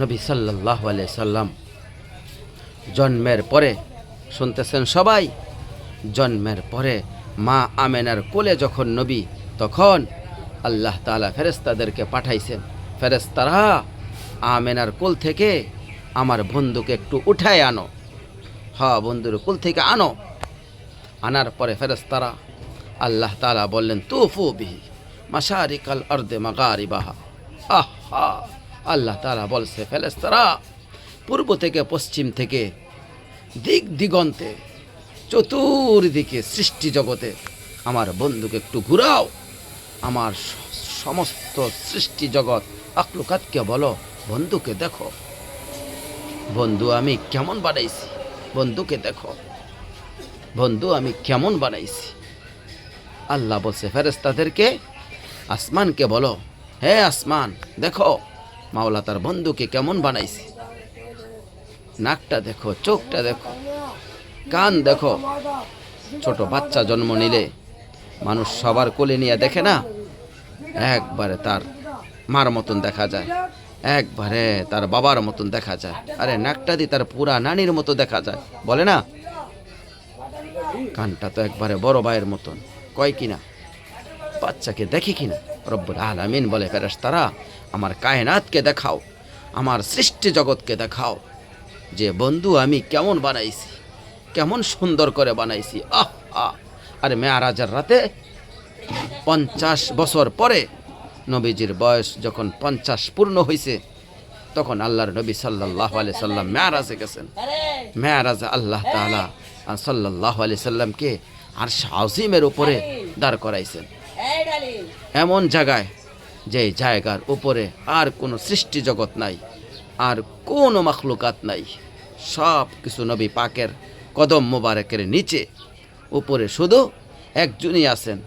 নবী সাল্লাল্লাহু আলাইহি সাল্লাম জন্মের পরে, শুনতেছেন সবাই, জন্মের পরে মা আমেনার কোলে যখন নবী, তখন আল্লাহ তাআলা ফেরেশতাদেরকে পাঠাইছেন, ফেরেশতারা আমেনার কোল থেকে আমার বন্ধুকে একটু উঠায় আনো, হ্যাঁ বন্ধুর কোল থেকে আনো। আনার পরে ফেরেশতারা আল্লাহ তাআলা বললেন তুফু বিহি মাশারিকাল আরদে মাগারিবাহা। আহা, আল্লাহ তাআলা বলছে ফেরেশতারা পূর্ব থেকে পশ্চিম থেকে দিক দিগন্তে চতুর্দিকে সৃষ্টি জগতে আমার বন্ধুকে একটু ঘুরাও। আমার সমস্ত সৃষ্টি জগৎ আখলুকাতকে বলো বন্ধুকে দেখো, বন্ধু আমি কেমন বানাইছি, বন্ধুকে দেখো, বন্ধু আমি কেমন বানাইছি। আল্লাহ বলছে ফেরেশতাদেরকে আসমানকে বলো, হে আসমান দেখো মাওলা তার বন্ধুকে কেমন বানাইছি, নাকটা দেখো, চোখটা দেখো, কান দেখো। ছোট বাচ্চা জন্ম নিলে মানুষ সবার কোলে নিয়ে দেখে না, একবারে তার মার মতন দেখা যায়, একবারে তার বাবার মতন দেখা যায়, আরে নাকটা দিয়ে তার পুরা নানির মতো দেখা যায়, বলে না। কানটা তো একবারে বড় ভাইয়ের মতন, কয় কিনা বাচ্চাকে দেখি কিনা। রব্বুল আলামিন বলে ফেরেশতারা আমার কায়নাতকে দেখাও, আমার সৃষ্টি জগৎকে দেখাও যে বন্ধু আমি কেমন বানাইছি, কেমন সুন্দর করে বানাইছি। আহ আহ আরে মেয়ারাজের রাতে 50 বছর পরে নবীজির বয়স যখন 50 পূর্ণ হয়েছে, তখন আল্লাহর নবী সাল্লাল্লাহু আলাইহি সাল্লাম মেয়ারাজে গেছেন। মেয়ারাজে আল্লাহ তাআলা সাল্লাল্লাহু আলাইহি সাল্লামকে আরশ আজিমের উপরে দাঁড় করাইছেন, এমন জায়গায় যে জায়গার উপরে আর কোনো সৃষ্টি জগৎ নাই, আর কোনো মাখলুকাত নাই, সব কিছু নবী পাকের কদম মোবারকের নিচে, উপরে শুধু একজনই আছেন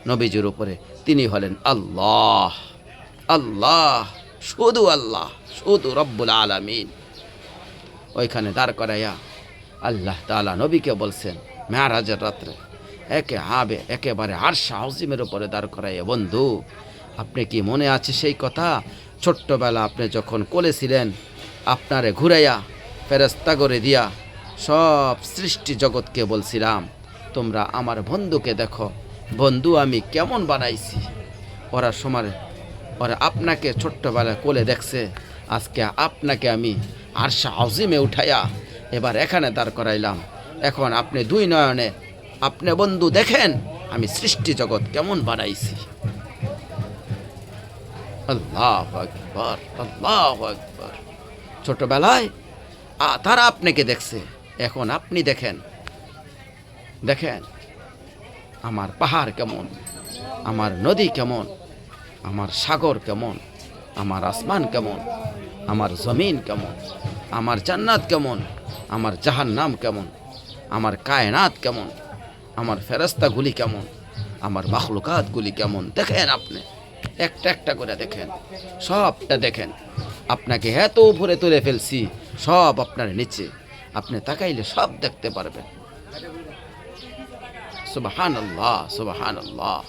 নবীজির উপরে, তিনি হলেন আল্লাহ। আল্লাহ, শুধু আল্লাহ, শুধু রব্বুল আলামিন। ওইখানে দাঁড় করাইয়া আল্লাহ তাআলা নবীকে বলছেন মেয়ারাজের রাত্রে একেবারে আরশ আজিমের উপরে দাঁড় করাইয়া, বন্ধু আপনি কি মনে আছে সেই কথা, ছোট্টবেলা আপনি যখন কোলে ছিলেন, আপনারে ঘুরাইয়া ফেরেশতা করে দিয়া সব সৃষ্টি জগৎকে বলছিলাম তোমরা আমার বন্ধুকে দেখো, বন্ধু আমি কেমন বানাইছি। ওরা আপনাকে ছোট্টবেলায় কোলে দেখছে, আজকে আপনাকে আমি আরশ আজিমে উঠাইয়া এবার এখানে দাঁড় করাইলাম, এখন আপনি দুই নয়নে আপনি বন্ধু দেখেন আমি সৃষ্টি জগৎ কেমন বানাইছি। আল্লাহু আকবার, আল্লাহু আকবার। ছোটবেলায় তারা আপনাকে দেখছে, এখন আপনি দেখেন, দেখেন আমার পাহাড় কেমন, আমার নদী কেমন, আমার সাগর কেমন, আমার আসমান কেমন, আমার জমিন কেমন, আমার জান্নাত কেমন, আমার জাহান্নাম কেমন, আমার কায়নাত কেমন, আমার ফেরেশতাগুলি কেমন, আমার মাখলুকাতগুলি কেমন, দেখেন আপনি একটা একটা করে দেখেন, সবটা দেখেন। আপনাকে এত উপরে তুলে ফেলছি, সব আপনার নিচে, আপনি তাকাইলে সব দেখতে পারবেন। সুবহানাল্লাহ, সুবহানাল্লাহ।